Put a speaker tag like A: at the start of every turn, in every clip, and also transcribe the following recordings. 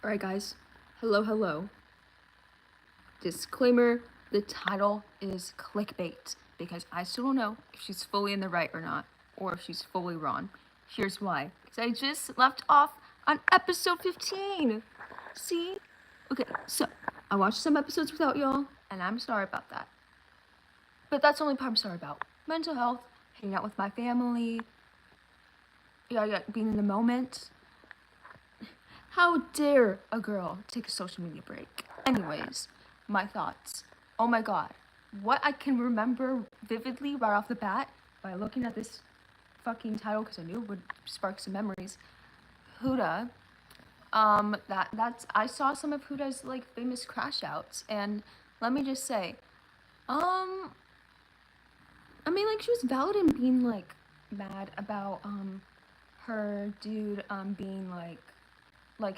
A: Alright guys, hello. Disclaimer, the title is clickbait because I still don't know if she's fully in the right or not, or if she's fully wrong. Here's why. Because I just left off on episode 15. See? Okay, so I watched some episodes without y'all, and I'm sorry about that. But that's the only part I'm sorry about. Mental health, hanging out with my family, being in the moment. How dare a girl take a social media break? Anyways, my thoughts. Oh my god. What I can remember vividly right off the bat by looking at this fucking title, because I knew it would spark some memories. Huda. I saw some of Huda's like famous crash outs, and let me just say, I mean, like, she was valid in being like mad about her dude being like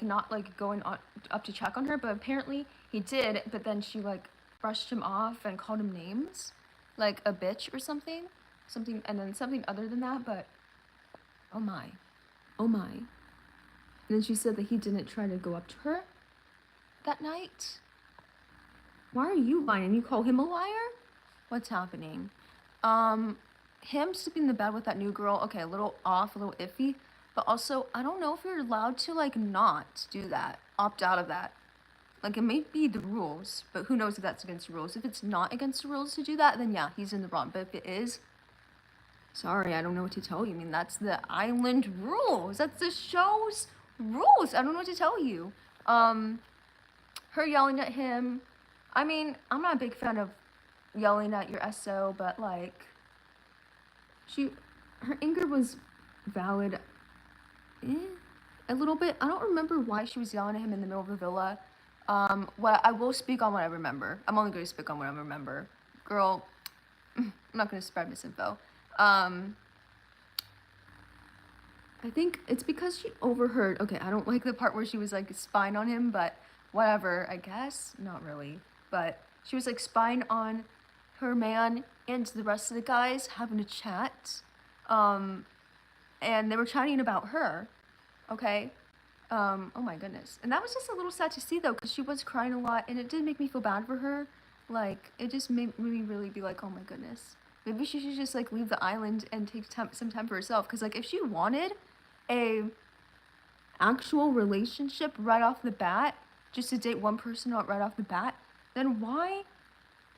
A: not like going on up to check on her, but apparently he did, but then she like brushed him off and called him names, like a bitch or something, and then something other than that. But oh my, and then she said that he didn't try to go up to her that night. Why are you lying? You call him a liar? What's happening? Him sleeping in the bed with that new girl, okay, a little off, a little iffy. But also, I don't know if you're allowed to, like, not do that. Opt out of that. Like, it may be the rules, but who knows if that's against the rules. If it's not against the rules to do that, then yeah, he's in the wrong. But if it is, sorry, I don't know what to tell you. I mean, that's the island rules. That's the show's rules. I don't know what to tell you. Her yelling at him. I mean, I'm not a big fan of yelling at your SO, but, like, her anger was valid. A little bit. I don't remember why she was yelling at him in the middle of the villa. What I will speak on what I remember. I'm only going to speak on what I remember. Girl, I'm not going to spread misinfo. I think it's because she overheard. Okay, I don't like the part where she was like spying on him, but whatever, I guess. Not really. But she was like spying on her man and the rest of the guys having a chat. And they were chatting about her, okay? Oh my goodness. And that was just a little sad to see though, because she was crying a lot, and it did make me feel bad for her. Like, it just made me really be like, oh my goodness. Maybe she should just like leave the island and take some time for herself, because like if she wanted a actual relationship right off the bat, just to date one person right off the bat, then why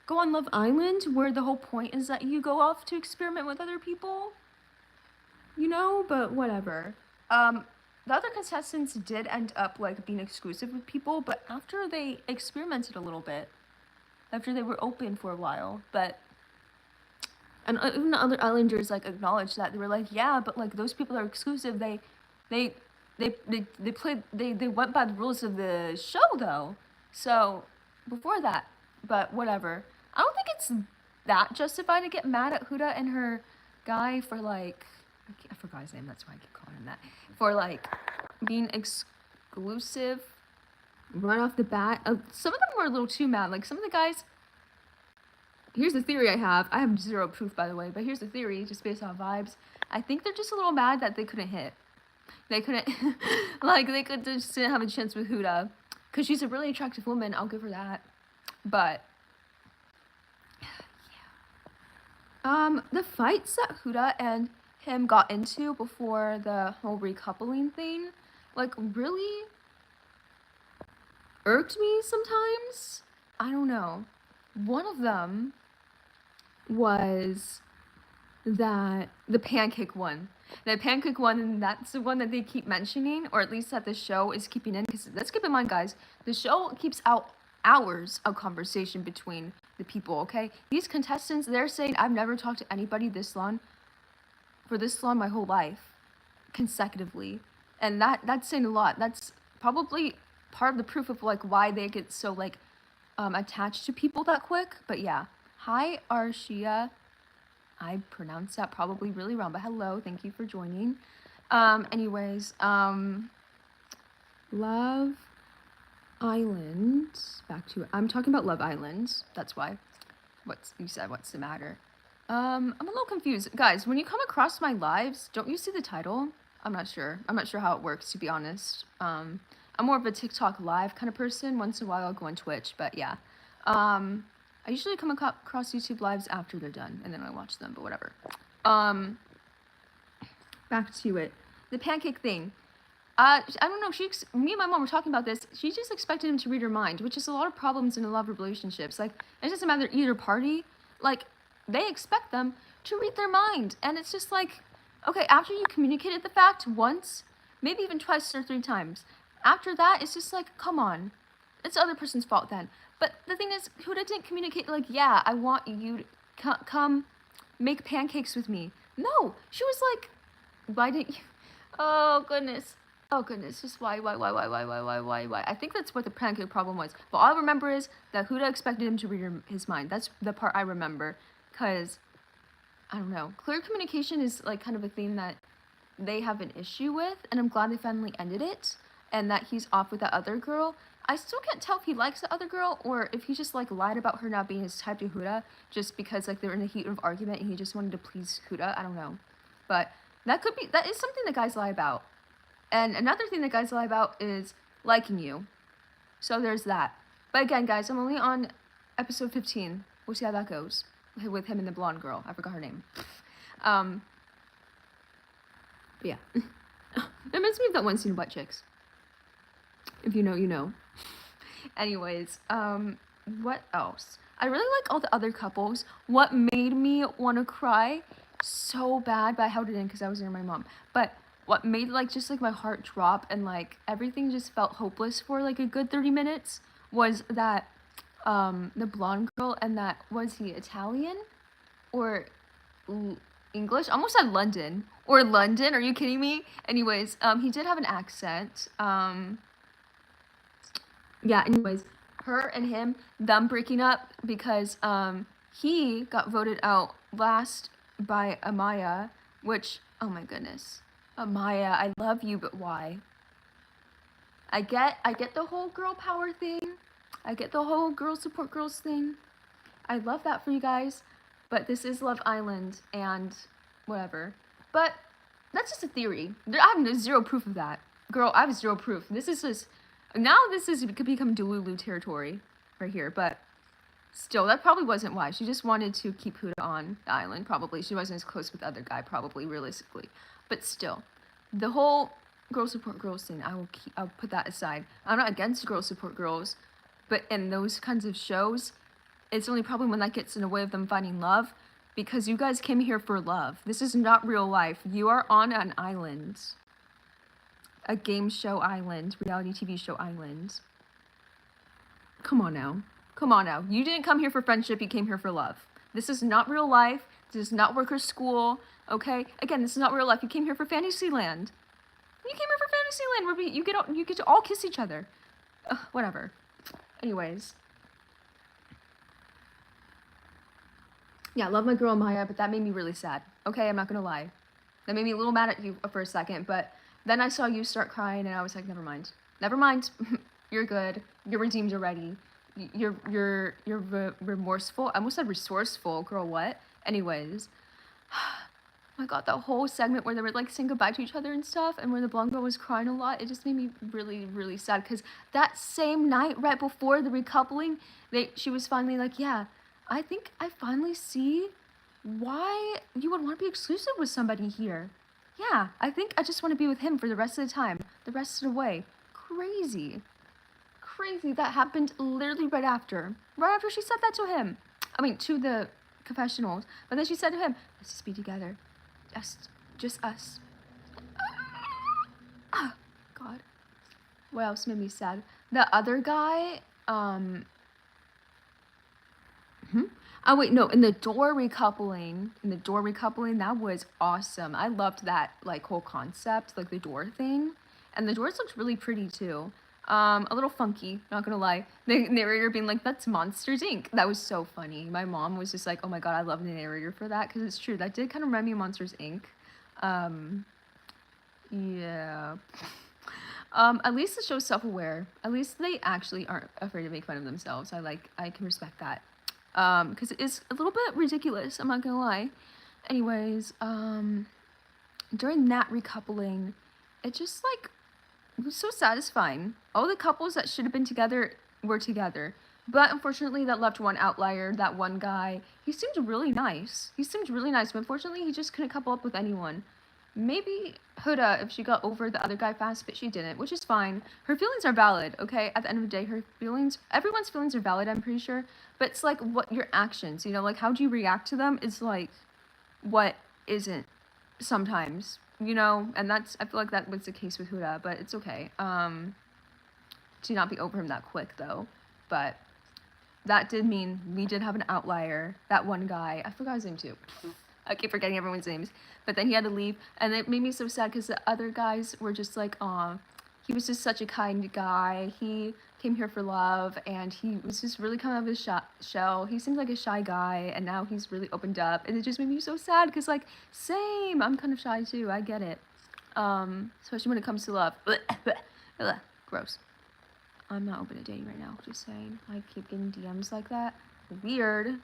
A: go on Love Island, where the whole point is that you go off to experiment with other people? You know, but whatever. The other contestants did end up like being exclusive with people, but after they experimented a little bit, after they were open for a while, but and even the other islanders like acknowledged that. They were like, yeah, but like those people are exclusive. They went by the rules of the show though. So before that, but whatever. I don't think it's that justified to get mad at Huda and her guy for like, I forgot his name, that's why I keep calling him that, for like being exclusive right off the bat. Some of them were a little too mad. Like some of the guys, here's the theory I have zero proof by the way, but here's the theory just based on vibes. I think they're just a little mad that they couldn't hit. They couldn't, like they just didn't have a chance with Huda, because she's a really attractive woman, I'll give her that. But yeah. The fights that Huda and him got into before the whole recoupling thing, like, really irked me sometimes. I don't know. One of them was the pancake one. The pancake one, and that's the one that they keep mentioning, or at least that the show is keeping in, because let's keep in mind, guys, the show keeps out hours of conversation between the people, okay? These contestants, they're saying, I've never talked to anybody this long, for this long my whole life, consecutively. And that's saying a lot. That's probably part of the proof of like why they get so like attached to people that quick. But yeah. Hi, Arshia. I pronounced that probably really wrong, but hello, thank you for joining. Anyways, Love Island. Back to it. I'm talking about Love Island. That's why. You said, what's the matter? I'm a little confused. Guys, when you come across my lives, don't you see the title? I'm not sure. I'm not sure how it works, to be honest. I'm more of a TikTok live kind of person. Once in a while I'll go on Twitch, but yeah. I usually come across YouTube lives after they're done, and then I watch them, but whatever. Back to it. The pancake thing. I don't know, me and my mom were talking about this. She just expected him to read her mind, which is a lot of problems in a lot of relationships. Like, it doesn't matter either party. Like, they expect them to read their mind. And it's just like, okay, after you communicated the fact once, maybe even twice or 3 times, after that, it's just like, come on. It's the other person's fault then. But the thing is, Huda didn't communicate, like, yeah, I want you to come make pancakes with me. No, she was like, why didn't you? Oh, goodness. Oh, goodness. Just why? I think that's what the pancake problem was. But all I remember is that Huda expected him to read his mind. That's the part I remember. Because, I don't know. Clear communication is, like, kind of a thing that they have an issue with. And I'm glad they finally ended it. And that he's off with that other girl. I still can't tell if he likes the other girl or if he just, like, lied about her not being his type to Huda just because, like, they're in the heat of argument and he just wanted to please Huda. I don't know. But that is something that guys lie about. And another thing that guys lie about is liking you. So there's that. But again, guys, I'm only on episode 15. We'll see how that goes with him and the blonde girl. I forgot her name. But yeah. It reminds me of that one scene of Butt Chicks. If you know, you know. Anyways, what else? I really like all the other couples. What made me want to cry so bad, but I held it in because I was near my mom. But what made, like, just, like, my heart drop and, like, everything just felt hopeless for, like, a good 30 minutes was that, the blonde girl and that, was he Italian? Or English? Almost said London. Or London, are you kidding me? Anyways, he did have an accent. Yeah, anyways, her and him, them breaking up because, he got voted out last by Amaya, which, oh my goodness. Amaya, I love you, but why? I get the whole girl power thing. I get the whole girl support girls thing. I love that for you guys, but this is Love Island and whatever. But that's just a theory. I have zero proof of that. Girl, I have zero proof. This is just, now this could become Delulu territory right here, but still, that probably wasn't why. She just wanted to keep Huda on the island, probably. She wasn't as close with the other guy, probably, realistically. But still, the whole girl support girls thing, I'll put that aside. I'm not against girl support girls, but in those kinds of shows, it's only probably when that gets in the way of them finding love, because you guys came here for love. This is not real life. You are on an island. A game show island, reality TV show island. Come on now. Come on now. You didn't come here for friendship, you came here for love. This is not real life. This is not worker school, okay? Again, this is not real life. You came here for Fantasyland. You came here for Fantasyland where you get to all kiss each other. Whatever. Anyways. Yeah, I love my girl Maya, but that made me really sad. Okay, I'm not gonna lie. That made me a little mad at you for a second, but then I saw you start crying and I was like, never mind. Never mind. You're good. You're redeemed already. You're remorseful. I almost said resourceful. Girl, what? Anyways. Oh my god, that whole segment where they were like saying goodbye to each other and stuff, and where the blonde girl was crying a lot, it just made me really, really sad. Because that same night, right before the recoupling, she was finally like, yeah, I think I finally see why you would want to be exclusive with somebody here. Yeah, I think I just want to be with him for the rest of the time, the rest of the way. Crazy. Crazy. That happened literally right after she said that to him. I mean, to the confessionals. But then she said to him, let's just be together. Just us. Oh, God. What else made me sad? The other guy, Oh, wait, no, in the door recoupling, that was awesome. I loved that, like, whole concept, like, the door thing. And the doors looked really pretty, too. A little funky, not gonna lie. The narrator being like, that's Monsters, Inc. That was so funny. My mom was just like, oh my god, I love the narrator for that, because it's true. That did kind of remind me of Monsters, Inc. Yeah. At least the show's self-aware. At least they actually aren't afraid to make fun of themselves. I can respect that. Because it is a little bit ridiculous, I'm not gonna lie. Anyways, during that recoupling, it just, like, it was so satisfying. All the couples that should have been together were together. But unfortunately, that left one outlier, that one guy. He seemed really nice. But unfortunately, he just couldn't couple up with anyone. Maybe Huda, if she got over the other guy fast, but she didn't, which is fine. Her feelings are valid, okay? At the end of the day, everyone's feelings are valid, I'm pretty sure. But it's like what your actions, like how do you react to them is like what isn't sometimes, and I feel like that was the case with Huda, but it's okay. To not be over him that quick though. But that did mean we did have an outlier. That one guy, I forgot his name too. I keep forgetting everyone's names. But then he had to leave, and it made me so sad because the other guys were just like, aw, he was just such a kind guy. He came here for love, and he was just really coming out of his shell. He seemed like a shy guy, and now he's really opened up, and it just made me so sad because, like, same, I'm kind of shy too. I get it. Especially when it comes to love. Gross. I'm not open to dating right now, just saying. I keep getting DMs like that. Weird.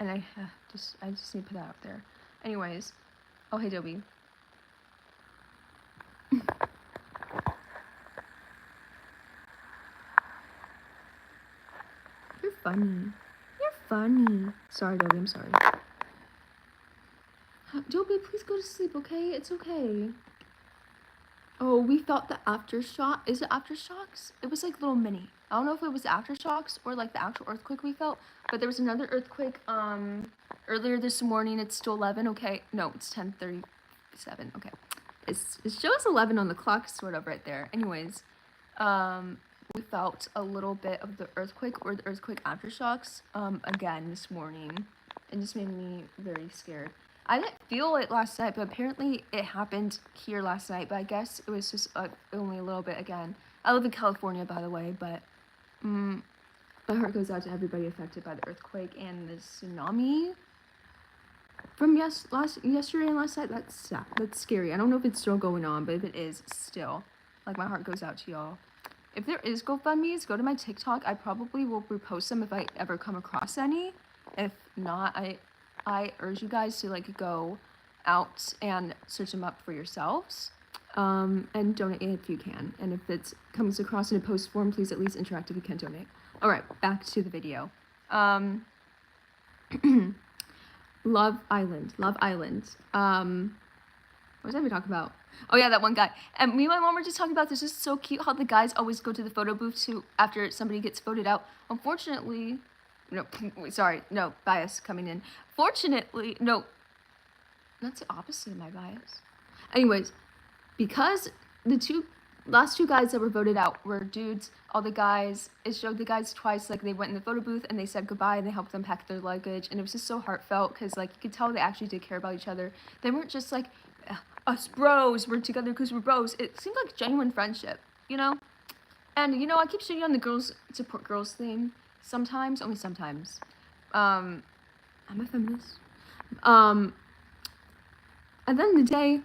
A: And I just need to put that out there. Anyways. Oh, hey, Dobie. You're funny. You're funny. Sorry, Dobie, I'm sorry. Dobie, please go to sleep, okay? It's okay. Oh, we felt the aftershock. Is it aftershocks? It was like little mini. I don't know if it was aftershocks or like the actual earthquake we felt, but there was another earthquake earlier this morning. It's still 11. Okay, no, it's 10:37. Okay, it shows 11 on the clock, sort of right there. Anyways, we felt a little bit of the earthquake or the earthquake aftershocks again this morning. It just made me very scared. I didn't feel it last night, but apparently it happened here last night, but I guess it was just only a little bit again. I live in California, by the way, but my heart goes out to everybody affected by the earthquake and the tsunami from yesterday and last night. That's sad. That's scary. I don't know if it's still going on, but if it is, still, like, my heart goes out to y'all. If there is GoFundMes, go to my TikTok. I probably will repost them if I ever come across any. If not, I urge you guys to, like, go out and search them up for yourselves, and donate if you can. And if it comes across in a post form, please at least interact if you can donate. All right, back to the video. Love Island. What was I even talking about? Oh yeah, that one guy. And me and my mom were just talking about this. It's just so cute how the guys always go to the photo booth after somebody gets voted out. Unfortunately, no, sorry, no, bias coming in. Fortunately, no, that's the opposite of my bias. Anyways, because the last two guys that were voted out were dudes, all the guys, it showed the guys twice, like, they went in the photo booth and they said goodbye and they helped them pack their luggage, and it was just so heartfelt because, like, you could tell they actually did care about each other. They weren't just like, us bros, we're together because we're bros. It seemed like genuine friendship, And, I keep shitting on the girls support girls thing. Sometimes, only sometimes. I'm a feminist. At the end of the day,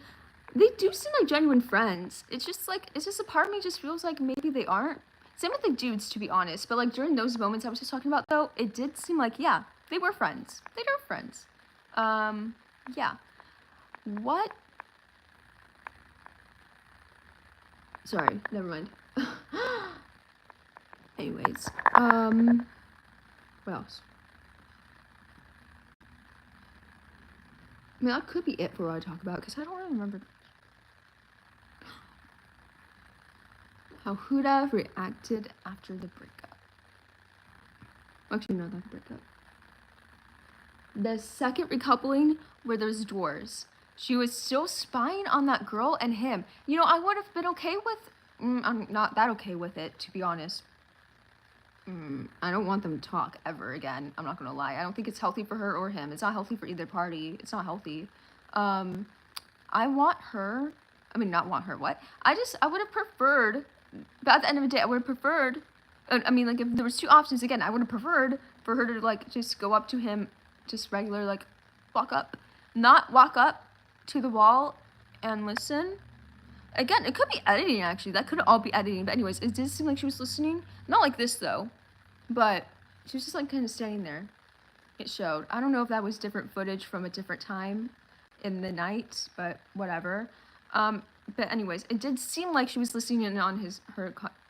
A: they do seem like genuine friends. It's just a part of me just feels like maybe they aren't. Same with the dudes, to be honest. But, like, during those moments I was just talking about, though, it did seem like, yeah, they were friends. They were friends. Yeah. What? Sorry, never mind. Anyways, what else? I mean, that could be it for what I talk about, because I don't really remember how Huda reacted after the breakup. Actually, no, not the breakup. The second recoupling where there's doors. She was still spying on that girl and him. I would have been okay with... I'm not that okay with it, to be honest. I don't want them to talk ever again. I'm not gonna lie. I don't think it's healthy for her or him. It's not healthy for either party. It's not healthy. I want her... I mean, not want her, what? I would have preferred... But at the end of the day, I would have preferred... I mean, like, if there was two options, again, I would have preferred for her to, like, just go up to him, just regular, like, walk up. Not walk up to the wall and listen. Again, it could be editing, actually. That could all be editing. But anyways, it did seem like she was listening. Not like this, though. But she was just, like, kind of standing there. It showed. I don't know if that was different footage from a different time in the night, but whatever. But anyways, it did seem like she was listening in on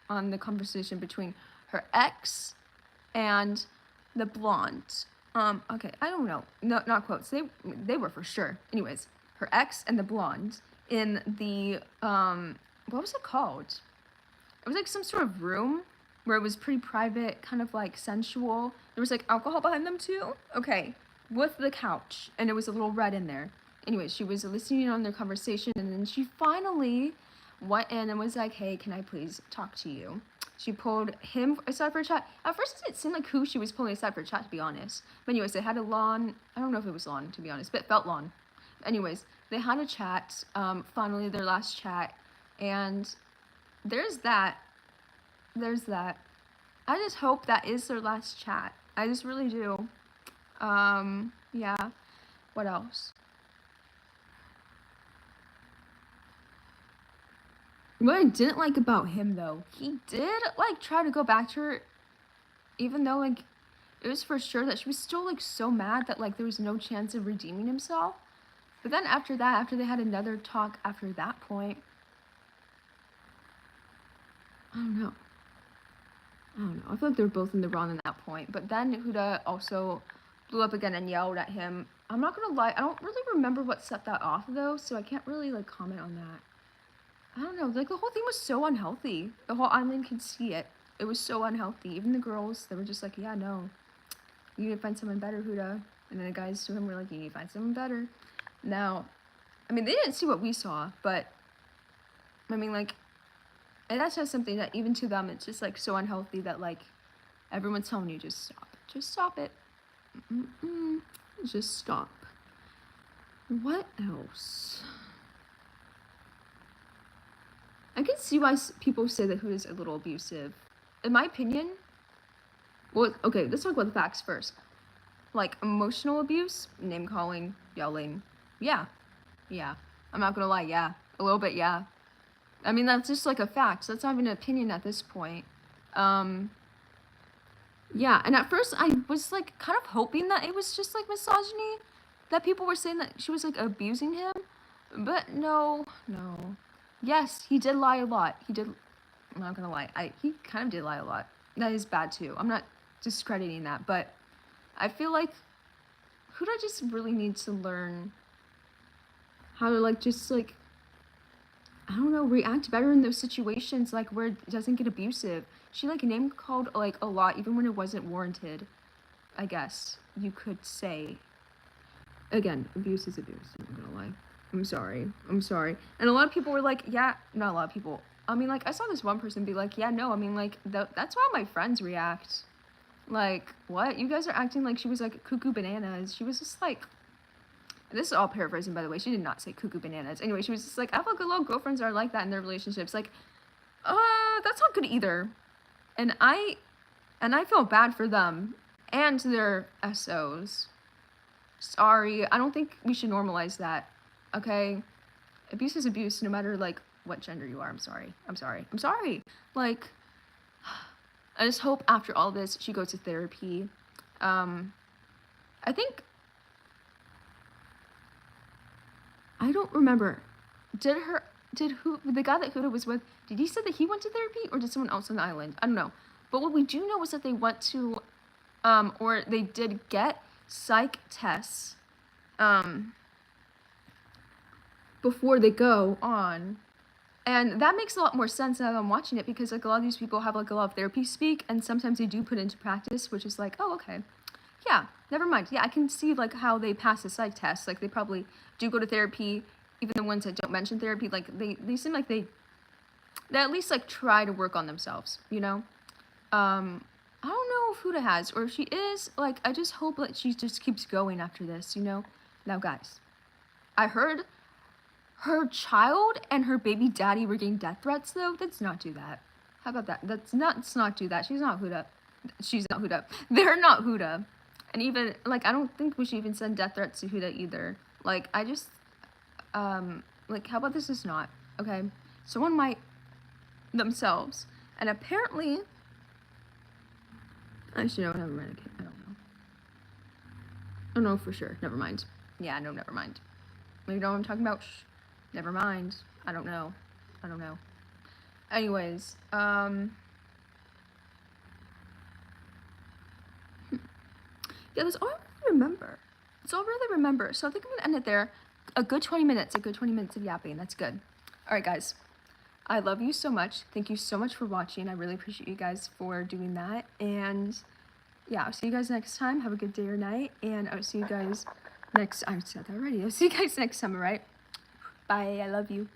A: on the conversation between her ex and the blonde. Okay, I don't know. No, not quotes. They were for sure. Anyways, her ex and the blonde in the what was it called? It was like some sort of room where it was pretty private, kind of like sensual. There was like alcohol behind them too. Okay, with the couch, and it was a little red in there. Anyways, she was listening on their conversation, and then she finally went in and was like, "Hey, can I please talk to you?" She pulled him aside for a chat. At first, it didn't seem like who she was pulling aside for a chat, to be honest. But anyways, they had a lawn. I don't know if it was lawn, to be honest, but it felt lawn. Anyways, they had a chat. Finally, their last chat, and there's that. There's that. I just hope that is their last chat. I just really do. Yeah. What else? What I didn't like about him, though, he did, like, try to go back to her, even though, like, it was for sure that she was still, like, so mad that, like, there was no chance of redeeming himself. But then after that, after they had another talk after that point, I don't know. I feel like they were both in the wrong at that point. But then Huda also blew up again and yelled at him. I'm not gonna lie, I don't really remember what set that off, though, so I can't really, like, comment on that. I don't know, like, the whole thing was so unhealthy. The whole island could see it. It was so unhealthy. Even the girls, they were just like, yeah, no. You need to find someone better, Huda. And then the guys to him were like, you need to find someone better. Now, I mean, they didn't see what we saw, but, I mean, like, and that's just something that even to them, it's just, like, so unhealthy that, like, everyone's telling you, just stop. Just stop it. Just stop. What else? I can see why people say that Huda's a little abusive. In my opinion, well, okay, let's talk about the facts first. Like, emotional abuse, name calling, yelling. Yeah. I'm not gonna lie, yeah. A little bit, yeah. I mean, that's just like a fact. So that's not even an opinion at this point. Yeah, and at first I was like kind of hoping that it was just like misogyny, that people were saying that she was like abusing him, but no. Yes, he did lie a lot. I'm not gonna lie. He kind of did lie a lot. That is bad too. I'm not discrediting that, but I feel like Huda just really needs to learn how to like just like, I don't know, react better in those situations like where it doesn't get abusive. She like name called like a lot even when it wasn't warranted. I guess you could say. Again, abuse is abuse. I'm not gonna lie. I'm sorry. And a lot of people were like, yeah, not a lot of people. I mean, like, I saw this one person be like, yeah, no, I mean, like, that's how my friends react. Like, what? You guys are acting like she was, like, cuckoo bananas. She was just like, this is all paraphrasing, by the way. She did not say cuckoo bananas. Anyway, she was just like, I feel like a lot of girlfriends are like that in their relationships. Like, that's not good either. And I feel bad for them and their SOs. Sorry, I don't think we should normalize that. Okay, abuse is abuse, no matter like what gender you are. I'm sorry. Like, I just hope after all this she goes to therapy. I think, I don't remember. Did the guy that Huda was with, did he say that he went to therapy or did someone else on the island? I don't know. But what we do know is that they went to, or they did get psych tests, before they go on. And that makes a lot more sense now that I'm watching it, because like a lot of these people have like a lot of therapy speak, and sometimes they do put it into practice, which is like, oh, okay. Yeah, never mind. Yeah, I can see like how they pass the psych test. Like they probably do go to therapy, even the ones that don't mention therapy, like they seem like they at least like try to work on themselves, you know? I don't know if Huda has, or if she is, like, I just hope that she just keeps going after this, you know? Now, guys, I heard her child and her baby daddy were getting death threats, though. Let's not do that. How about that? Let's not do that. She's not Huda. They're not Huda. And even, like, I don't think we should even send death threats to Huda either. Like, I just, like, how about this is not, okay? Someone might themselves. And apparently, actually, no, never mind. Okay, I don't know. I don't know for sure. Never mind. Yeah, no, never mind. You know what I'm talking about? Shh. Never mind. I don't know. Anyways, yeah, that's all I really remember. That's all I really remember. So I think I'm gonna end it there. A good 20 minutes. A good 20 minutes of yapping. That's good. All right, guys. I love you so much. Thank you so much for watching. I really appreciate you guys for doing that. And yeah, I'll see you guys next time. Have a good day or night. And I'll see you guys next. I said that already. I'll see you guys next time. All right. Bye. I love you.